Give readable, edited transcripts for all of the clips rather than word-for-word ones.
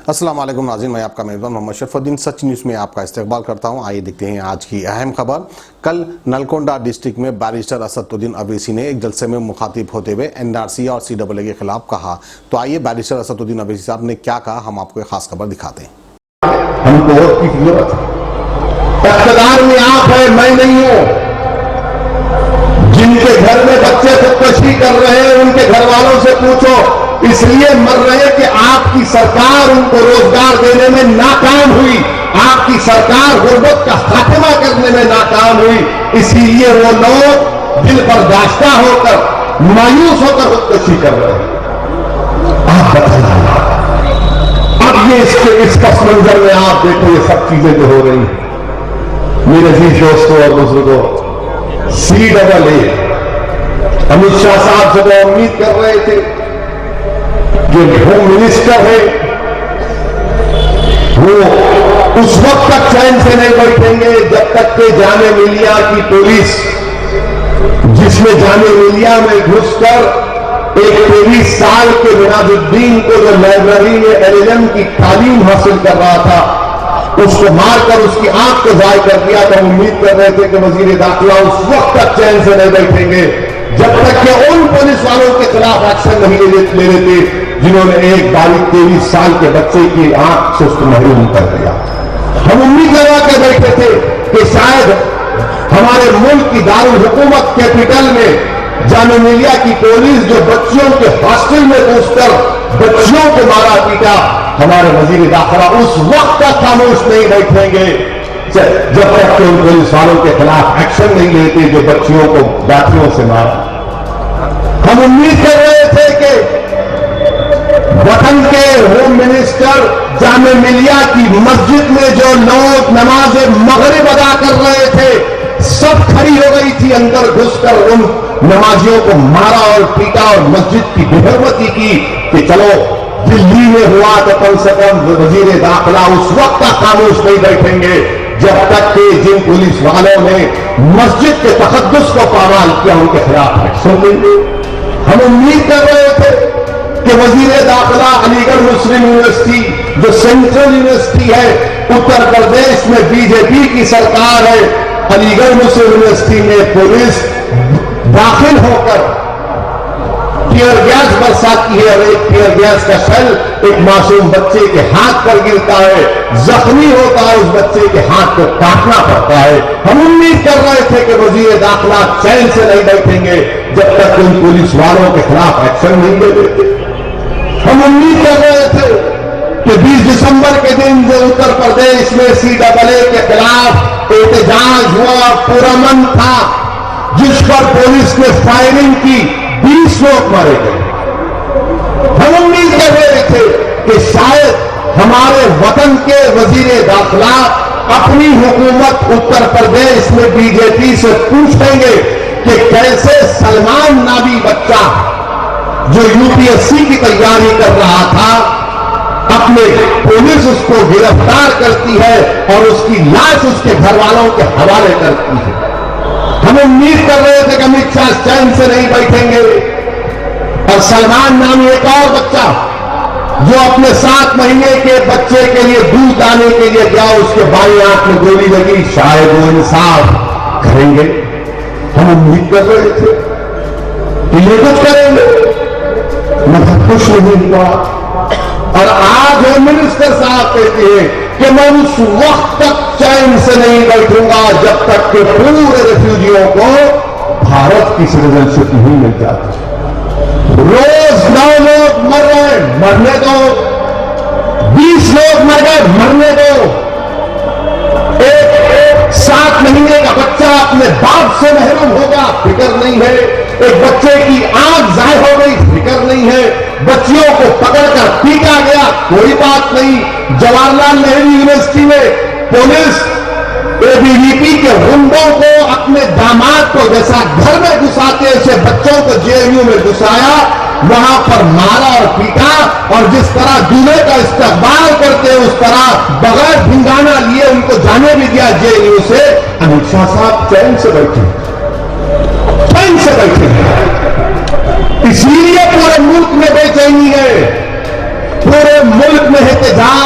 السلام علیکم ناظرین، میں آپ کا میزبان محمد شرف الدین سچ نیوز میں آپ کا استقبال کرتا ہوں۔ آئیے دیکھتے ہیں آج کی اہم خبر۔ کل نلگونڈا ڈسٹرکٹ میں بیرسٹر اسد الدین اویسی نے ایک جلسے میں مخاطب ہوتے ہوئے NRC اور CAA کے خلاف کہا۔ تو آئیے بیرسٹر اسد الدین اویسی صاحب نے کیا کہا، ہم آپ کو ایک خاص خبر دکھاتے ہیں۔ ہم کو ووٹ کی ضرورت ہے، اقتدار میں آپ ہے، میں نہیں ہوں۔ جن کے گھر میں بچے خودکشی کر رہے ہیں ان کے گھر والوں سے پوچھو، اس لیے مر رہے کہ آپ کی سرکار ان کو روزگار دینے میں ناکام ہوئی، آپ کی سرکار غربت کا خاتمہ کرنے میں ناکام ہوئی، اسی لیے وہ لوگ دل برداشتہ ہو کر، مایوس ہو کر خودکشی کر رہے ہیں۔ آپ بتائیے، اب یہ اس پس منظر میں آپ دیکھو یہ سب چیزیں جو ہو رہی ہیں۔ میرے عزیز دوستوں اور بزرگوں، CAA امت شاہ صاحب سے وہ امید کر رہے تھے جو ہوم منسٹر ہے وہ اس وقت تک چین سے نہیں بیٹھیں گے جب تک کہ جامعہ ملیہ کی پولیس، جس میں جامعہ ملیہ میں گھس کر ایک 23 سال کے مناظ الدین کو جو لائبریری میں LLM کی تعلیم حاصل کر رہا تھا اس کو مار کر اس کی آنکھ کو ضائع کر دیا، تو ہم امید کر رہے تھے کہ وزیر داخلہ اس وقت تک چین سے نہیں بیٹھیں گے جب تک کہ ان پولیس والوں کے خلاف ایکشن نہیں لے لیتے جنہوں نے ایک 22-23 سال کے بچے کی آنکھ سے اس کو محروم کر دیا۔ ہم امید لگا کے بیٹھے تھے کہ شاید ہمارے ملک کی دارالحکومت کیپٹل میں جامعہ ملیہ کی پولیس جو بچیوں کے ہاسٹل میں گھس کر بچیوں کو مارا پیٹا، ہمارے وزیر داخلہ اس وقت تک خاموش نہیں بیٹھیں گے جب تک کہ ان پولیس والوں کے خلاف ایکشن نہیں لیتے جو بچیوں کو لاٹھیوں سے مارا۔ ہم امید کر رہے تھے کہ وطن کے ہوم منسٹر جامعہ ملیہ کی مسجد میں جو لوگ نماز مغرب ادا کر رہے تھے سب کھڑی ہو گئی تھی، اندر گھس کر ان نمازیوں کو مارا اور پیٹا اور مسجد کی بے حرمتی کی کہ چلو دلی میں ہوا تو کم سے کم وزیر داخلہ اس وقت تک خاموش نہیں بیٹھیں گے جب تک کہ جن پولیس والوں نے مسجد کے تقدس کو پامال کیا ان کے خلاف ایکشن لیں گے۔ ہم امید کر رہے تھے کہ وزیر داخلہ علی گڑھ مسلم یونیورسٹی جو سینٹرل یونیورسٹی ہے اتر پردیش میں BJP کی سرکار ہے، علی گڑھ مسلم یونیورسٹی میں پولیس داخل ہو کر ٹیئر گیس برساتی ہے اور ایک ٹیئر گیس کا شیل ایک معصوم بچے کے ہاتھ پر گرتا ہے، زخمی ہوتا ہے، اس بچے کے ہاتھ کو کاٹنا پڑتا ہے۔ ہم امید کر رہے تھے کہ وزیر داخلہ چین سے نہیں بیٹھیں گے جب تک ان پولیس والوں کے خلاف ایکشن نہیں لے لیتے۔ ہم امید کر رہے تھے کہ 20 دسمبر کے دن جو اتر پردیش میں CAA کے خلاف احتجاج ہوا، پورامن تھا، جس پر پولیس نے فائرنگ کی، 20 لوگ مارے گئے۔ ہم امید کر رہے تھے کہ شاید ہمارے وطن کے وزیر داخلہ اپنی حکومت اتر پردیش میں BJP سے پوچھیں گے کہ کیسے سلمان نامی بچہ جو UPSC کی تیاری کر رہا تھا اپنے پولیس اس کو گرفتار کرتی ہے اور اس کی لاش اس کے گھر والوں کے حوالے کرتی ہے۔ ہم امید کر رہے تھے کہ امت شاہ چین سے نہیں بیٹھیں گے اور سلمان نامی ایک اور بچہ جو اپنے 7 مہینے کے بچے کے لیے دودھ لانے کے لیے گیا، اس کے بائیں آنکھ میں گولی لگی، شاید وہ انصاف کریں گے۔ ہم امید کر رہے تھے کہ یہ کچھ کریں گے، مگر کچھ نہیں ہوا۔ اور آج ہوم منسٹر صاحب کہتے ہیں کہ میں اس وقت تک چین سے نہیں بیٹھوں گا جب تک کہ پورے ریفیوجیوں کو بھارت کی سٹیزن شپ نہیں مل جاتی۔ روز 9 لوگ مر رہے، مرنے دو، 20 لوگ مر گئے، مرنے دو۔ ایک 7 مہینے کا بچہ اپنے باپ سے محروم ہوگا، فکر نہیں ہے۔ ایک بچے کی آنکھ ضائع ہو گئی، فکر نہیں ہے۔ بچیوں کو پکڑ کر پیٹا گیا، کوئی بات نہیں۔ جواہر لال نہرو یونیورسٹی میں پولیس ABVP کے غنڈوں کو اپنے داماد کو جیسا گھر میں گھساتے اسے بچوں کو JNU میں گھسایا، وہاں پر مارا اور پیٹا، اور جس طرح دولہے کا استقبال کرتے اس طرح بغیر بھنگانا لیے ان کو جانے بھی دیا JNU سے۔ امت شاہ صاحب چین سے بیٹھے ہیں، اسی لیے پورے ملک میں بے چینی ہے، پورے ملک میں احتجاج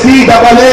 CAA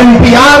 NPR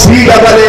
CAA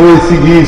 OECD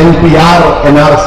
NPR NRC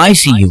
ICU,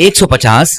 150,